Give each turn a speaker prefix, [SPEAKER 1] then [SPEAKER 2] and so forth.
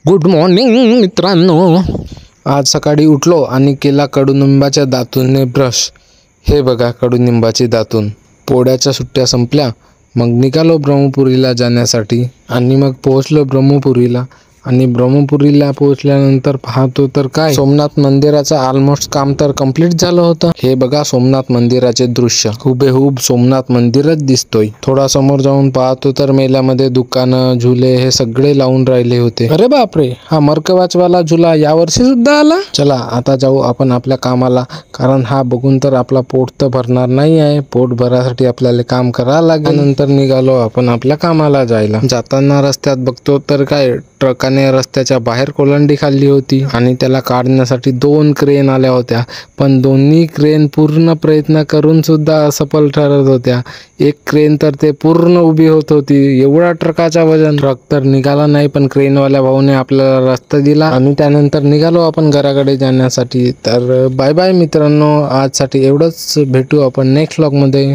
[SPEAKER 1] Good morning मित्रांनो. आज सकाळी उठलो आणि केला कडुनिंबाच्या दातूने ब्रश. हे बघा कडुनिंबाची दातून. पोळ्याच्या सुट्ट्या संपल्या, मग निघालो ब्रह्मपुरीला जाण्यासाठी आणि मग पोहोचलो ब्रह्मपुरीला. आणि ब्रह्मपुरीला पोहोचल्यानंतर पाहतो तर काय, सोमनाथ मंदिराचं ऑलमोस्ट काम तर कंप्लीट झालं होतं. हे बघा सोमनाथ मंदिराचे दृश्य, हुबेहूब सोमनाथ मंदिरच दिसतोय. थोडा समोर जाऊन पाहतो तर मेल्यामध्ये दुकानं, झुले हे सगळे लावून राहिले होते. अरे बापरे, हा मरकवाचवाला झुला यावर्षी सुद्धा आला. चला आता जाऊ आपण आपल्या कामाला, कारण हा बघून तर आपला पोट तर भरणार नाही आहे. पोट भरासाठी आपल्याला काम करावं लागेल. नंतर निघालो आपण आपल्या कामाला जायला. जाताना रस्त्यात बघतो तर काय, ट्रकाने रस्त्याच्या बाहेर कोलंडी खाल्ली होती आणि त्याला काढण्यासाठी 2 क्रेन आल्या होत्या. पण दोन्ही क्रेन पूर्ण प्रयत्न करून सुद्धा असफल ठरत होत्या. एक क्रेन तर ते पूर्ण उभी होत होती. एवढा ट्रकाचा वजन. ट्रक तर निघाला नाही, पण क्रेनवाल्या भाऊने आपल्याला रस्ता दिला आणि त्यानंतर निघालो आपण घराकडे जाण्यासाठी. तर बाय बाय मित्रांनो, आजसाठी एवढंच. भेटू आपण नेक्स्ट व्लॉगमध्ये.